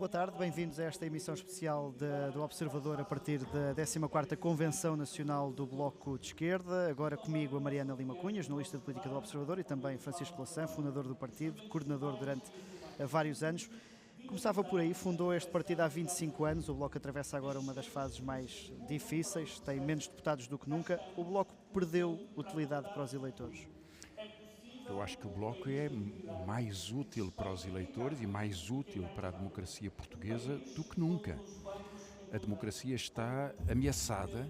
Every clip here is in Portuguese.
Boa tarde, bem-vindos a esta emissão especial do Observador a partir da 14ª Convenção Nacional do Bloco de Esquerda. Agora comigo a Mariana Lima Cunha, jornalista de política do Observador, e também Francisco Lassan, fundador do partido, coordenador durante vários anos. Começava por aí, fundou este partido há 25 anos, o Bloco atravessa agora uma das fases mais difíceis, tem menos deputados do que nunca. O Bloco perdeu utilidade para os eleitores? Eu acho que o Bloco é mais útil para os eleitores e mais útil para a democracia portuguesa do que nunca. A democracia está ameaçada,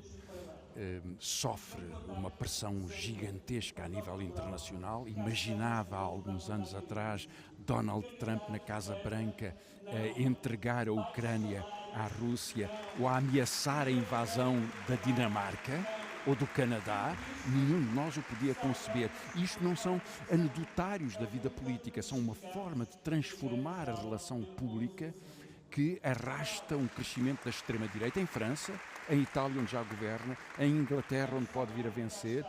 sofre uma pressão gigantesca a nível internacional. Imaginava há alguns anos atrás Donald Trump na Casa Branca a entregar a Ucrânia à Rússia ou a ameaçar a invasão da Dinamarca ou do Canadá. Nenhum de nós o podia conceber. Isto não são anedotários da vida política, são uma forma de transformar a relação pública que arrasta um crescimento da extrema-direita em França, em Itália, onde já governa, em Inglaterra, onde pode vir a vencer,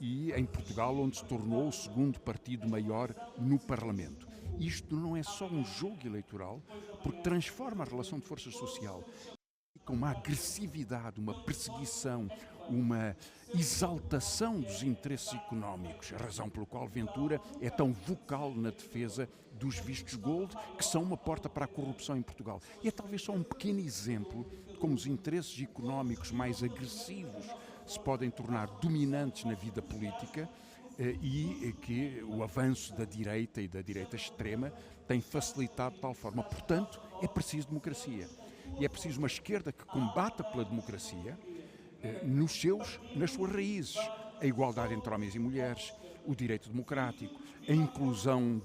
e em Portugal, onde se tornou o segundo partido maior no Parlamento. Isto não é só um jogo eleitoral, porque transforma a relação de força social com uma agressividade, uma perseguição, uma exaltação dos interesses económicos, a razão pelo qual Ventura é tão vocal na defesa dos vistos gold, que são uma porta para a corrupção em Portugal. E é talvez só um pequeno exemplo de como os interesses económicos mais agressivos se podem tornar dominantes na vida política, e que o avanço da direita e da direita extrema tem facilitado de tal forma. Portanto, é preciso democracia. E é preciso uma esquerda que combata pela democracia nas suas raízes. A igualdade entre homens e mulheres, o direito democrático, a inclusão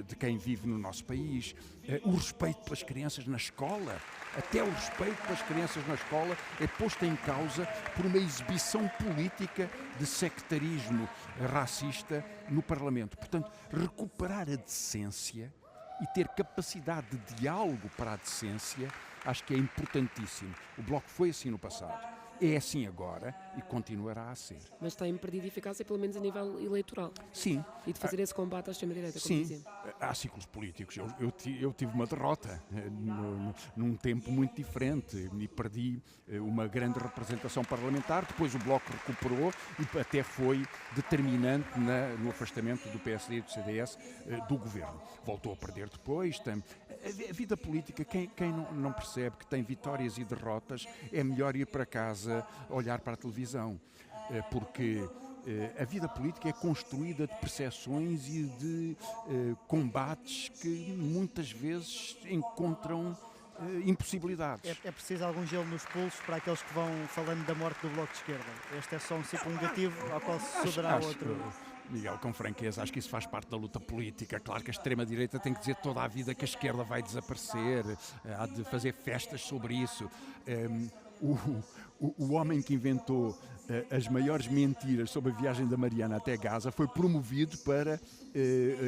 de quem vive no nosso país, o respeito pelas crianças na escola. Até o respeito pelas crianças na escola é posto em causa por uma exibição política de sectarismo racista no Parlamento. Portanto, recuperar a decência e ter capacidade de diálogo para a decência, acho que é importantíssimo. O Bloco foi assim no passado, é assim agora e continuará a ser. Mas tem perdido eficácia, pelo menos a nível eleitoral. Sim. E de fazer esse combate à extrema-direita, como dizia. Sim, há ciclos políticos. Eu tive uma derrota num tempo muito diferente e perdi uma grande representação parlamentar. Depois o Bloco recuperou e até foi determinante no afastamento do PSD e do CDS do governo. Voltou a perder depois. A vida política, quem não percebe que tem vitórias e derrotas, é melhor ir para casa olhar para a televisão, porque a vida política é construída de percepções e de combates que muitas vezes encontram impossibilidades. É preciso algum gelo nos pulsos para aqueles que vão falando da morte do Bloco de Esquerda. Este é só um ciclo negativo ao qual se suderá outro. Miguel, com franqueza, acho que isso faz parte da luta política. Claro que a extrema-direita tem que dizer toda a vida que a esquerda vai desaparecer, há de fazer festas sobre isso. O homem que inventou as maiores mentiras sobre a viagem da Mariana até Gaza foi promovido para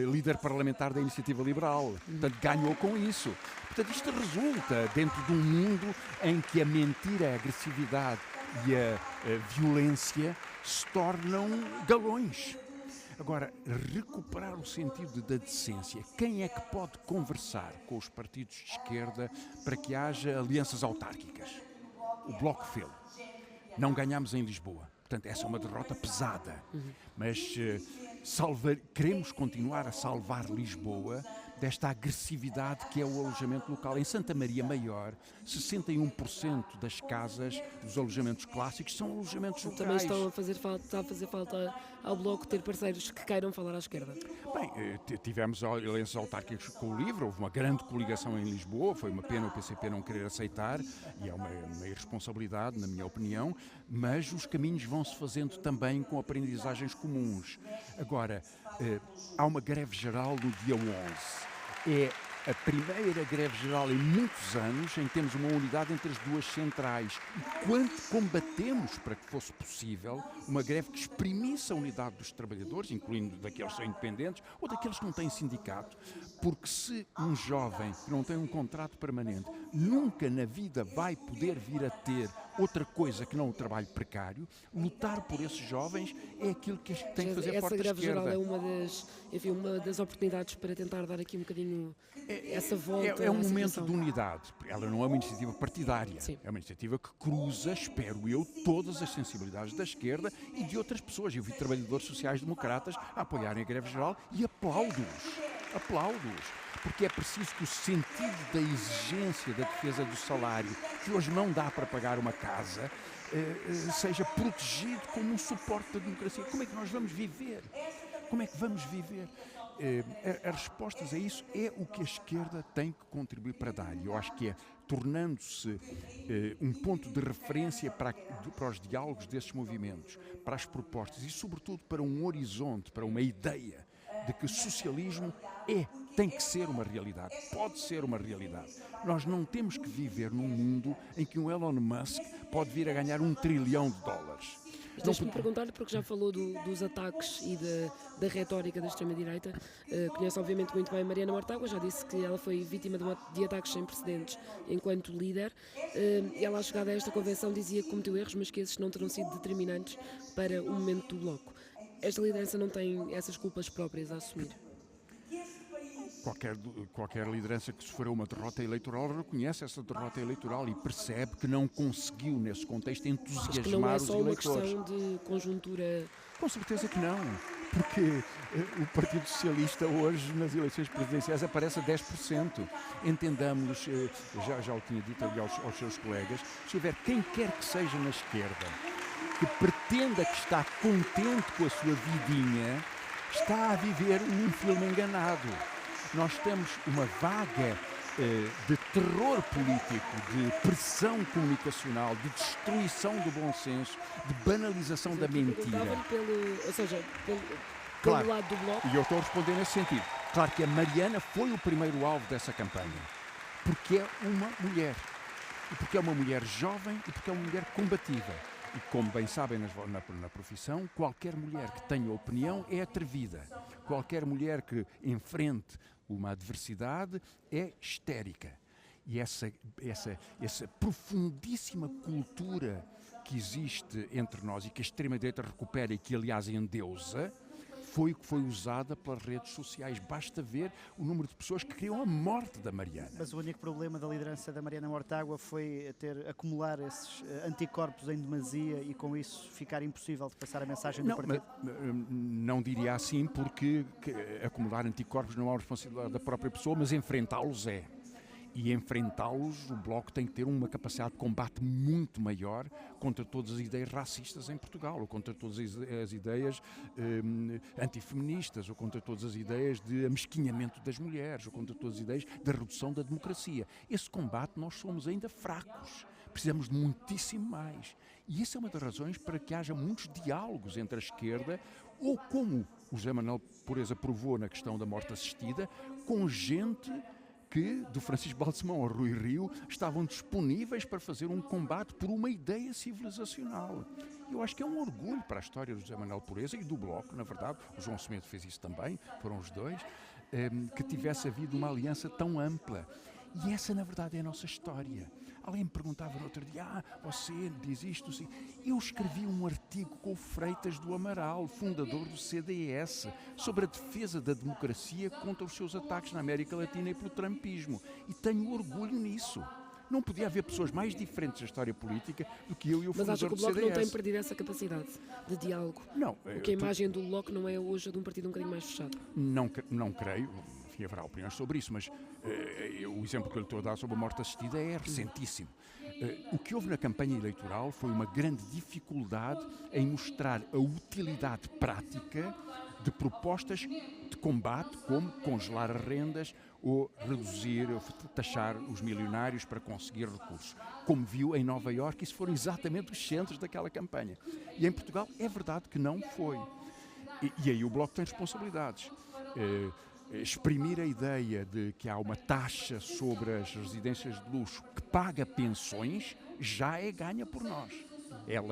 líder parlamentar da Iniciativa Liberal. Portanto, ganhou com isso. Portanto, isto resulta dentro de um mundo em que a mentira, a agressividade e a violência se tornam galões. Agora, recuperar o sentido da decência. Quem é que pode conversar com os partidos de esquerda para que haja alianças autárquicas? O Bloco fez. Não ganhámos em Lisboa. Portanto, essa é uma derrota pesada. Mas queremos continuar a salvar Lisboa desta agressividade que é o alojamento local. Em Santa Maria Maior, 61% das casas dos alojamentos clássicos são alojamentos locais. Também está a fazer falta ao Bloco ter parceiros que queiram falar à esquerda. Bem, tivemos alianças autárquicas com o LIVRE, houve uma grande coligação em Lisboa, foi uma pena o PCP não querer aceitar, e é uma irresponsabilidade, na minha opinião, mas os caminhos vão-se fazendo também com aprendizagens comuns. Agora, há uma greve geral no dia 11. É a primeira greve geral em muitos anos em que temos uma unidade entre as duas centrais. E quanto combatemos para que fosse possível uma greve que exprimisse a unidade dos trabalhadores, incluindo daqueles que são independentes ou daqueles que não têm sindicato, porque se um jovem que não tem um contrato permanente nunca na vida vai poder vir a ter outra coisa que não o trabalho precário, lutar por esses jovens é aquilo que tem que fazer forte a esquerda. Essa greve geral é uma das oportunidades para tentar dar aqui um bocadinho essa volta É um à momento situação. de unidade. Ela não é uma iniciativa partidária. Sim. É uma iniciativa que cruza, espero eu, todas as sensibilidades da esquerda e de outras pessoas. Eu vi trabalhadores sociais-democratas a apoiarem a greve geral e aplaudo-os. Aplaudo-os. Porque é preciso que o sentido da exigência da defesa do salário, que hoje não dá para pagar uma casa, seja protegido como um suporte da democracia. Como é que nós vamos viver? Como é que vamos viver? As respostas a isso é o que a esquerda tem que contribuir para dar. E eu acho que é tornando-se um ponto de referência para os diálogos desses movimentos, para as propostas e, sobretudo, para um horizonte, para uma ideia de que o socialismo tem que ser uma realidade, pode ser uma realidade. Nós não temos que viver num mundo em que um Elon Musk pode vir a ganhar $1 trilhão. Mas deixe-me perguntar-lhe, porque já falou dos ataques e da retórica da extrema-direita, conhece obviamente muito bem Mariana Mortágua, já disse que ela foi vítima de ataques sem precedentes enquanto líder. Ela, à chegada a esta convenção, dizia que cometeu erros, mas que esses não terão sido determinantes para o momento do Bloco. Esta liderança não tem essas culpas próprias a assumir? Qualquer liderança que sofreu uma derrota eleitoral reconhece essa derrota eleitoral e percebe que não conseguiu, nesse contexto, entusiasmar os eleitores. Mas que não é só uma questão de conjuntura? Com certeza que não, porque o Partido Socialista hoje, nas eleições presidenciais, aparece a 10%. Entendamos, já o tinha dito ali aos seus colegas, se houver quem quer que seja na esquerda que pretenda que está contente com a sua vidinha, está a viver um filme enganado. Nós temos uma vaga de terror político, de pressão comunicacional, de destruição do bom senso, de banalização da mentira. Pelo lado do Bloco. E eu estou a responder nesse sentido. Claro que a Mariana foi o primeiro alvo dessa campanha, porque é uma mulher. E porque é uma mulher jovem e porque é uma mulher combativa. E como bem sabem na profissão, qualquer mulher que tenha opinião é atrevida. Qualquer mulher que enfrente uma adversidade é histérica. E essa profundíssima cultura que existe entre nós e que a extrema-direita recupera e que, aliás, endeusa, foi o que foi usada pelas redes sociais. Basta ver o número de pessoas que queriam a morte da Mariana. Mas o único problema da liderança da Mariana Mortágua foi acumular esses anticorpos em demasia e com isso ficar impossível de passar a mensagem do partido? Não diria assim, porque acumular anticorpos não é uma responsabilidade da própria pessoa, mas enfrentá-los é. E enfrentá-los, o Bloco tem que ter uma capacidade de combate muito maior contra todas as ideias racistas em Portugal, ou contra todas as ideias antifeministas, ou contra todas as ideias de amesquinhamento das mulheres, ou contra todas as ideias da redução da democracia. Esse combate nós somos ainda fracos, precisamos de muitíssimo mais. E isso é uma das razões para que haja muitos diálogos entre a esquerda, ou como o José Manuel Pureza provou na questão da morte assistida, com gente que, do Francisco Balsemão ao Rui Rio, estavam disponíveis para fazer um combate por uma ideia civilizacional. Eu acho que é um orgulho para a história do José Manuel Pureza e do Bloco, na verdade, o João Semedo fez isso também, foram os dois, que tivesse havido uma aliança tão ampla. E essa, na verdade, é a nossa história. Alguém me perguntava no outro dia, você diz isto, assim. Eu escrevi um artigo com o Freitas do Amaral, fundador do CDS, sobre a defesa da democracia contra os seus ataques na América Latina e pelo trumpismo. E tenho orgulho nisso. Não podia haver pessoas mais diferentes da história política do que eu e o fundador do CDS. Mas acha que o Bloco não tem perdido essa capacidade de diálogo? Não. Porque a imagem do Bloco não é hoje a de um partido um bocadinho mais fechado? Não creio. Enfim, haverá opiniões sobre isso, mas o exemplo que eu lhe estou a dar sobre a morte assistida é recentíssimo. O que houve na campanha eleitoral foi uma grande dificuldade em mostrar a utilidade prática de propostas de combate, como congelar as rendas ou reduzir, ou taxar os milionários para conseguir recursos. Como viu em Nova Iorque, isso foram exatamente os centros daquela campanha. E em Portugal é verdade que não foi. E aí o Bloco tem responsabilidades. Exprimir a ideia de que há uma taxa sobre as residências de luxo que paga pensões já é ganha por nós. É a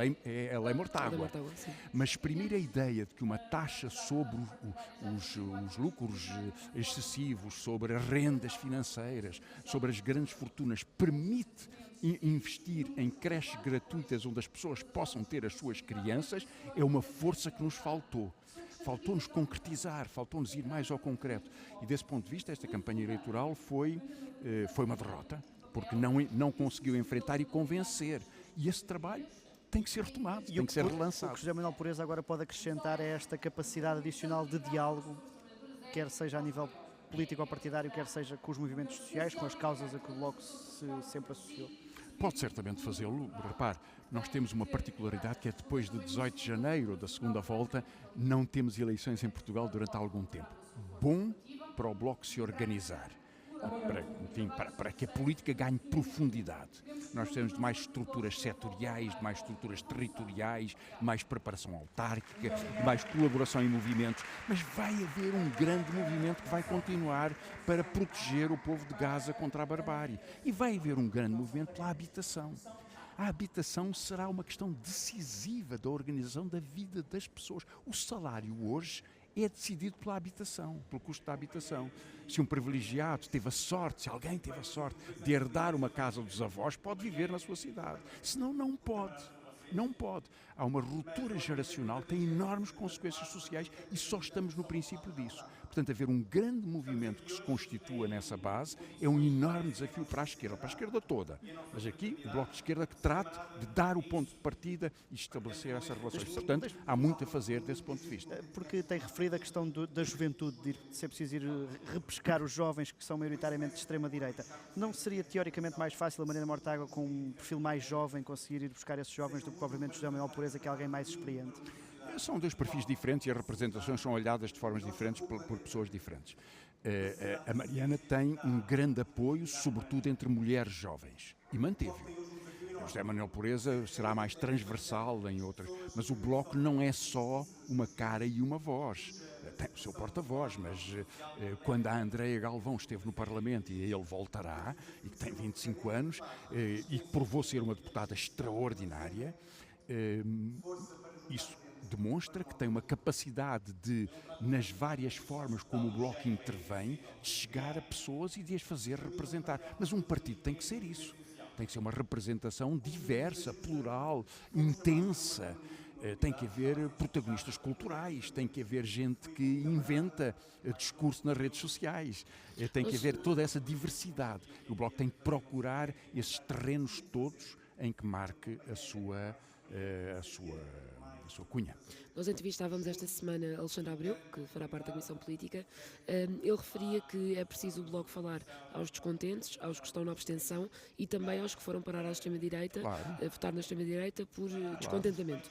lei Mortágua. Mas exprimir a ideia de que uma taxa sobre os lucros excessivos, sobre as rendas financeiras, sobre as grandes fortunas, permite investir em creches gratuitas onde as pessoas possam ter as suas crianças, é uma força que nos faltou. faltou-nos concretizar, faltou-nos ir mais ao concreto. E desse ponto de vista, esta campanha eleitoral foi uma derrota, porque não conseguiu enfrentar e convencer. E esse trabalho tem que ser retomado, tem que ser relançado. O que José Manuel Pureza agora pode acrescentar é esta capacidade adicional de diálogo, quer seja a nível político ou partidário, quer seja com os movimentos sociais, com as causas a que o Bloco se sempre associou. Pode certamente fazê-lo. Repare, nós temos uma particularidade que é depois de 18 de janeiro, da segunda volta, não temos eleições em Portugal durante algum tempo. Bom para o Bloco se organizar. Para que a política ganhe profundidade. Nós precisamos de mais estruturas setoriais, de mais estruturas territoriais, de mais preparação autárquica, de mais colaboração em movimentos, mas vai haver um grande movimento que vai continuar para proteger o povo de Gaza contra a barbárie. E vai haver um grande movimento pela habitação. A habitação será uma questão decisiva da organização da vida das pessoas. O salário hoje é decidido pela habitação, pelo custo da habitação. Se um privilegiado teve a sorte, se alguém teve a sorte de herdar uma casa dos avós, pode viver na sua cidade. Senão não pode. Não pode. Há uma ruptura geracional que tem enormes consequências sociais e só estamos no princípio disso. Portanto, haver um grande movimento que se constitua nessa base é um enorme desafio para a esquerda toda. Mas aqui, o Bloco de Esquerda que trata de dar o ponto de partida e estabelecer essas relações. Portanto, há muito a fazer desse ponto de vista. Porque tem referido a questão da juventude, de ser preciso ir repescar os jovens que são maioritariamente de extrema-direita. Não seria teoricamente mais fácil a Mariana Mortágua, com um perfil mais jovem, conseguir ir buscar esses jovens do que propriamente José Manuel Pureza, que é alguém mais experiente? São dois perfis diferentes e as representações são olhadas de formas diferentes por pessoas diferentes. A Mariana tem um grande apoio, sobretudo entre mulheres jovens, e manteve-o. José Manuel Pureza será mais transversal em outras, mas o Bloco não é só uma cara e uma voz. Tem o seu porta-voz, mas quando a Andréa Galvão esteve no Parlamento, e ele voltará, e que tem 25 anos, e que provou ser uma deputada extraordinária, isso demonstra que tem uma capacidade de, nas várias formas como o Bloco intervém, de chegar a pessoas e de as fazer representar. Mas um partido tem que ser isso. Tem que ser uma representação diversa, plural, intensa. Tem que haver protagonistas culturais, tem que haver gente que inventa discurso nas redes sociais, tem que haver toda essa diversidade. O Bloco tem que procurar esses terrenos todos em que marque a sua cunha. Nós entrevistávamos esta semana Alexandre Abreu, que fará parte da Comissão Política. Ele referia que é preciso o Bloco falar aos descontentes, aos que estão na abstenção e também aos que foram parar à extrema-direita, Claro. votar na extrema-direita por descontentamento.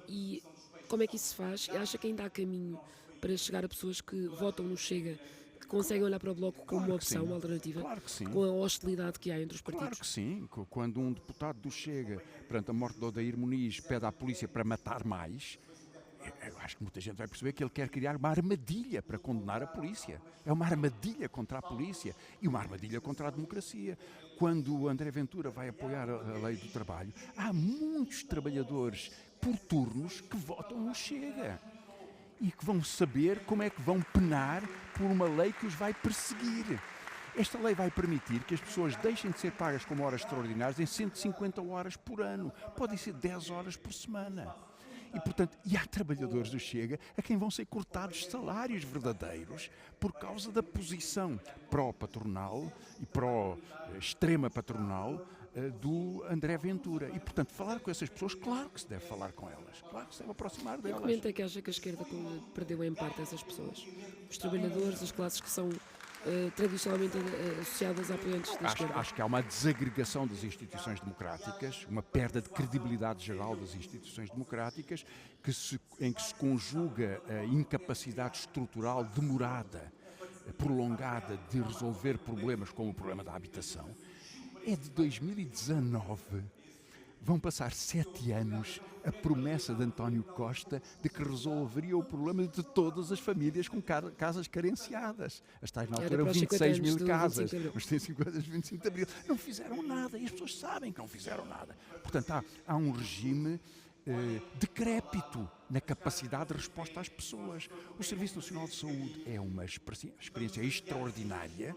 E como é que isso se faz? Acha que ainda há caminho para chegar a pessoas que votam no Chega, que conseguem olhar para o Bloco como uma opção, uma alternativa, Claro que sim. com a hostilidade que há entre os partidos? Claro que sim. Quando um deputado do Chega, perante a morte de Odair Muniz, pede à polícia para matar mais, eu acho que muita gente vai perceber que ele quer criar uma armadilha para condenar a polícia. É uma armadilha contra a polícia e uma armadilha contra a democracia. Quando o André Ventura vai apoiar a lei do trabalho, há muitos trabalhadores por turnos que votam no Chega e que vão saber como é que vão penar por uma lei que os vai perseguir. Esta lei vai permitir que as pessoas deixem de ser pagas como horas extraordinárias em 150 horas por ano. Podem ser 10 horas por semana. E, portanto, há trabalhadores do Chega a quem vão ser cortados salários verdadeiros por causa da posição pró-patronal e pró-extrema patronal do André Ventura. E, portanto, falar com essas pessoas, claro que se deve falar com elas, claro que se deve aproximar delas. Que momento é que acha que a esquerda perdeu em parte essas pessoas? Os trabalhadores, as classes que são tradicionalmente associadas a apoiantes da esquerda? Acho que há uma desagregação das instituições democráticas, uma perda de credibilidade geral das instituições democráticas, em que se conjuga a incapacidade estrutural demorada, prolongada de resolver problemas como o problema da habitação. É de 2019. Vão passar 7 anos a promessa de António Costa de que resolveria o problema de todas as famílias com casas carenciadas. As tais na altura 26 mil casas, os 50 anos de 25 de Abril. Não fizeram nada e as pessoas sabem que não fizeram nada. Portanto, há um regime decrépito na capacidade de resposta às pessoas. O Serviço Nacional de Saúde é uma experiência extraordinária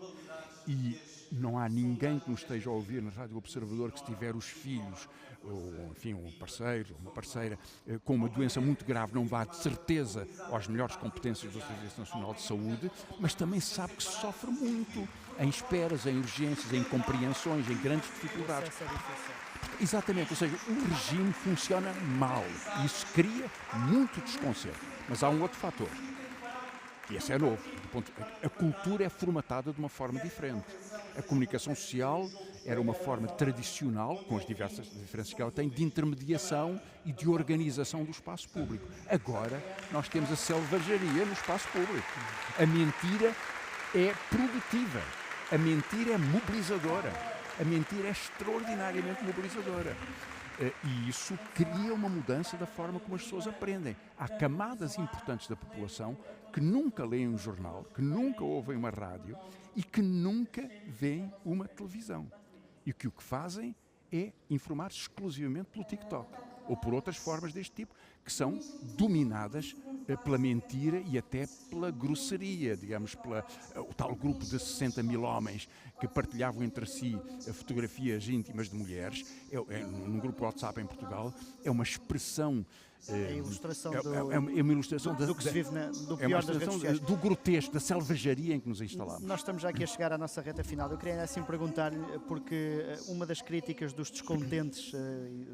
e não há ninguém que nos esteja a ouvir na Rádio Observador que, se tiver os filhos, ou enfim, um parceiro, uma parceira, com uma doença muito grave, não vá de certeza às melhores competências do Serviço Nacional de Saúde, mas também sabe que se sofre muito em esperas, em urgências, em incompreensões, em grandes dificuldades. Exatamente, ou seja, o regime funciona mal e isso cria muito desconcerto. Mas há um outro fator, e esse é novo. A cultura é formatada de uma forma diferente. A comunicação social era uma forma tradicional, com as diversas diferenças que ela tem, de intermediação e de organização do espaço público. Agora nós temos a selvageria no espaço público. A mentira é produtiva, a mentira é mobilizadora, a mentira é extraordinariamente mobilizadora. E isso cria uma mudança da forma como as pessoas aprendem. Há camadas importantes da população que nunca leem um jornal, que nunca ouvem uma rádio e que nunca veem uma televisão. E que o que fazem é informar-se exclusivamente pelo TikTok ou por outras formas deste tipo, que são dominadas pela mentira e até pela grosseria, digamos, o tal grupo de 60 mil homens que partilhavam entre si fotografias íntimas de mulheres, num grupo WhatsApp em Portugal, é uma expressão... É a ilustração uma ilustração do que se vive do pior das redes sociais. Do grotesco, da selvageria em que nos instalamos. Nós estamos já aqui a chegar à nossa reta final. Eu queria assim perguntar-lhe, porque uma das críticas dos descontentes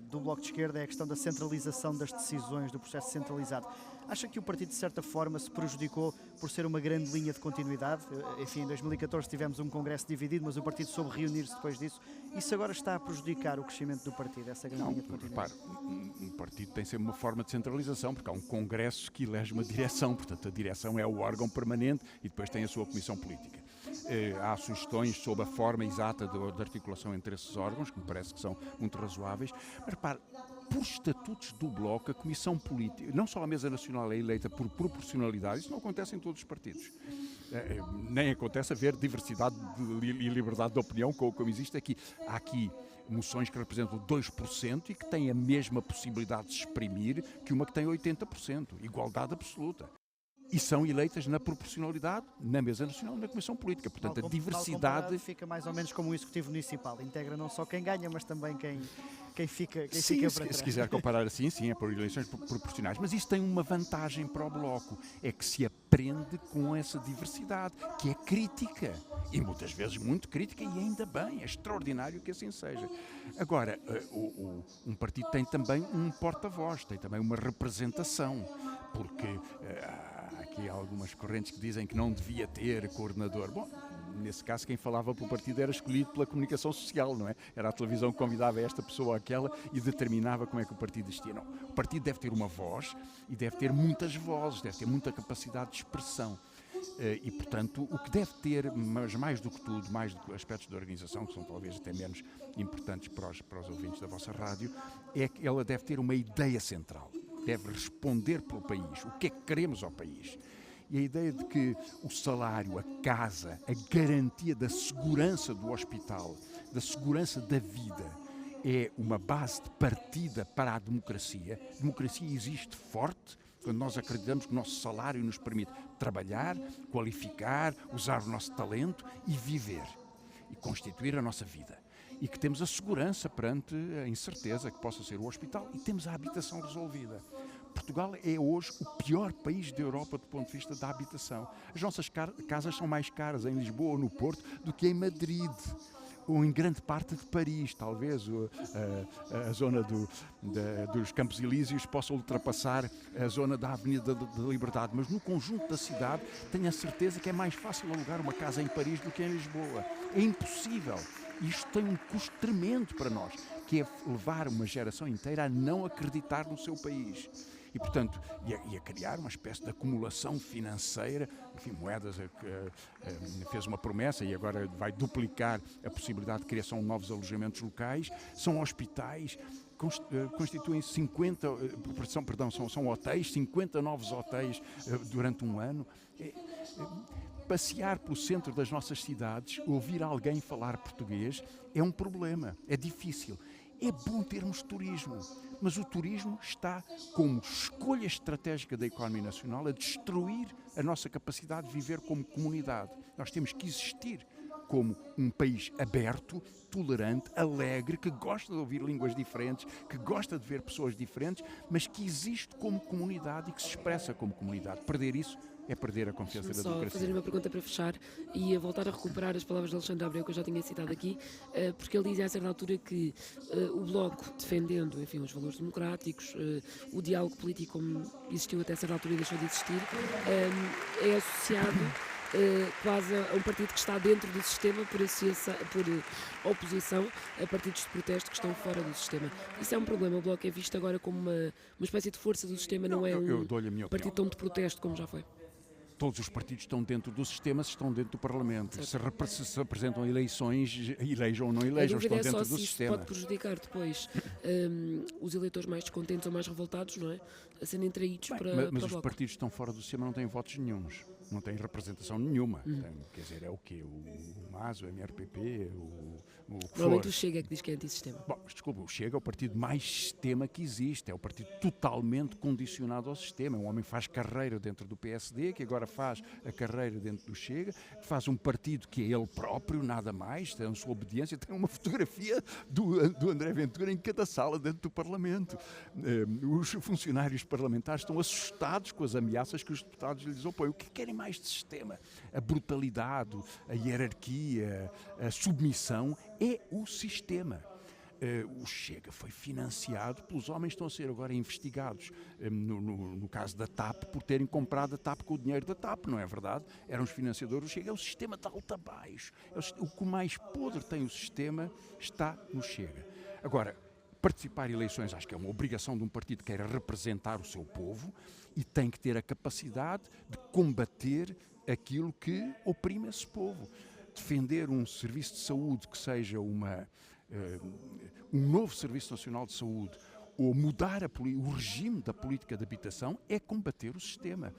do Bloco de Esquerda é a questão da centralização das decisões, do processo centralizado. Acha que o partido, de certa forma, se prejudicou por ser uma grande linha de continuidade? Enfim, em 2014 tivemos um congresso dividido, mas o partido soube reunir-se depois disso. Isso agora está a prejudicar o crescimento do partido, essa grande linha de continuidade? Repare, um partido tem sempre uma forma de centralização, porque há um congresso que elege uma direção, portanto a direção é o órgão permanente e depois tem a sua comissão política. Há sugestões sobre a forma exata de articulação entre esses órgãos, que me parece que são muito razoáveis, mas repare, por estatutos do Bloco, a Comissão Política, não só a Mesa Nacional é eleita por proporcionalidade, isso não acontece em todos os partidos. Nem acontece haver diversidade e liberdade de opinião como existe aqui. Há aqui moções que representam 2% e que têm a mesma possibilidade de se exprimir que uma que tem 80%, igualdade absoluta. E são eleitas na proporcionalidade, na Mesa Nacional, na Comissão Política. Portanto, a diversidade... Fica mais ou menos como o Executivo Municipal. Integra não só quem ganha, mas também quem fica sim, para trás. Se quiser comparar assim, sim, é por eleições proporcionais. Mas isso tem uma vantagem para o Bloco. É que se aprende com essa diversidade, que é crítica. E muitas vezes muito crítica, e ainda bem, é extraordinário que assim seja. Agora, um partido tem também um porta-voz, tem também uma representação. Porque... Aqui há algumas correntes que dizem que não devia ter coordenador. Bom, nesse caso quem falava pelo partido era escolhido pela comunicação social, não é? Era a televisão que convidava esta pessoa ou aquela e determinava como é que o partido existia. Não, o partido deve ter uma voz e deve ter muitas vozes, deve ter muita capacidade de expressão. E, portanto, o que deve ter, mas mais do que tudo, mais do que aspectos da organização, que são talvez até menos importantes para os ouvintes da vossa rádio, é que ela deve ter uma ideia central. Deve responder pelo país, o que é que queremos ao país. E a ideia de que o salário, a casa, a garantia da segurança do hospital, da segurança da vida, é uma base de partida para a democracia. A democracia existe forte quando nós acreditamos que o nosso salário nos permite trabalhar, qualificar, usar o nosso talento e viver. E constituir a nossa vida. E que temos a segurança perante a incerteza que possa ser o hospital e temos a habitação resolvida. Portugal é hoje o pior país da Europa do ponto de vista da habitação. As nossas casas são mais caras em Lisboa ou no Porto do que em Madrid ou em grande parte de Paris. Talvez a zona dos Campos Elíseos possa ultrapassar a zona da Avenida da Liberdade, mas no conjunto da cidade tenho a certeza que é mais fácil alugar uma casa em Paris do que em Lisboa. É impossível. Isto tem um custo tremendo para nós, que é levar uma geração inteira a não acreditar no seu país. E, portanto, a criar uma espécie de acumulação financeira. Enfim, Moedas fez uma promessa e agora vai duplicar a possibilidade de criação de novos alojamentos locais. São hospitais, constituem 50, são hotéis, 50 novos hotéis durante um ano. Passear pelo centro das nossas cidades, ouvir alguém falar português, é um problema, é difícil. É bom termos turismo, mas o turismo está, como escolha estratégica da economia nacional, a destruir a nossa capacidade de viver como comunidade. Nós temos que existir como um país aberto, tolerante, alegre, que gosta de ouvir línguas diferentes, que gosta de ver pessoas diferentes, mas que existe como comunidade e que se expressa como comunidade. Perder isso é perder a confiança da democracia. Só fazer uma pergunta para fechar e a voltar a recuperar as palavras de Alexandre Abreu, que eu já tinha citado aqui, porque ele dizia a certa altura que o Bloco, defendendo, enfim, os valores democráticos, o diálogo político como existiu até certa altura e deixou de existir, é associado quase a um partido que está dentro do sistema por oposição a partidos de protesto que estão fora do sistema. Isso é um problema. O Bloco é visto agora como uma espécie de força do sistema, não é eu dou-lhe a minha partido opinião. tão de protesto como já foi. Todos os partidos estão dentro do sistema, se estão dentro do Parlamento. Se apresentam eleições, elejam ou não elejam, estão dentro do sistema. Pode prejudicar depois os eleitores mais descontentes ou mais revoltados, não é? A serem traídos para mas o os Bloco. partidos que estão fora do sistema não têm votos nenhuns, não têm representação nenhuma. Quer dizer, é o quê? O MAS, o MRPP, o que Normalmente for. o Chega é que diz que é antissistema. Bom, desculpa, o Chega é o partido mais sistema que existe, é o partido totalmente condicionado ao sistema. Um homem faz carreira dentro do PSD, que agora faz a carreira dentro do Chega, faz um partido que é ele próprio, nada mais, tem a sua obediência, tem uma fotografia do André Ventura em cada sala dentro do Parlamento. Os funcionários parlamentares estão assustados com as ameaças que os deputados lhes opõem. O que querem mais de sistema? A brutalidade, a hierarquia, a submissão é o sistema. O Chega foi financiado pelos homens que estão a ser agora investigados, no caso da TAP, por terem comprado a TAP com o dinheiro da TAP, não é verdade? Eram os financiadores do Chega. É o sistema de alto a baixo. O que mais podre tem o sistema está no Chega. Agora, participar em eleições acho que é uma obrigação de um partido que queira representar o seu povo e tem que ter a capacidade de combater aquilo que oprime esse povo. Defender um serviço de saúde que seja um novo Serviço Nacional de Saúde ou mudar o regime da política de habitação é combater o sistema.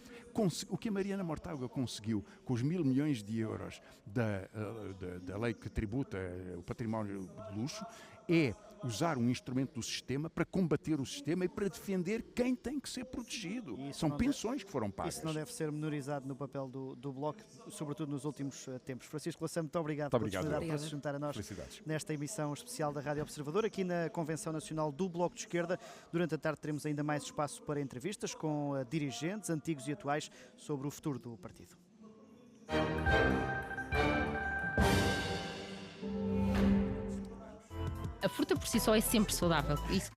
O que a Mariana Mortágua conseguiu com os 1.000 milhões de euros da lei que tributa o património de luxo é usar um instrumento do sistema para combater o sistema e para defender quem tem que ser protegido. São pensões que foram pagas. Isso não deve ser menorizado no papel do Bloco, sobretudo nos últimos tempos. Francisco Louçã, muito obrigado pela disponibilidade para se juntar a nós nesta emissão especial da Rádio Observador. Aqui na Convenção Nacional do Bloco de Esquerda, durante a tarde teremos ainda mais espaço para entrevistas com dirigentes antigos e atuais sobre o futuro do partido. A fruta por si só é sempre saudável. Isso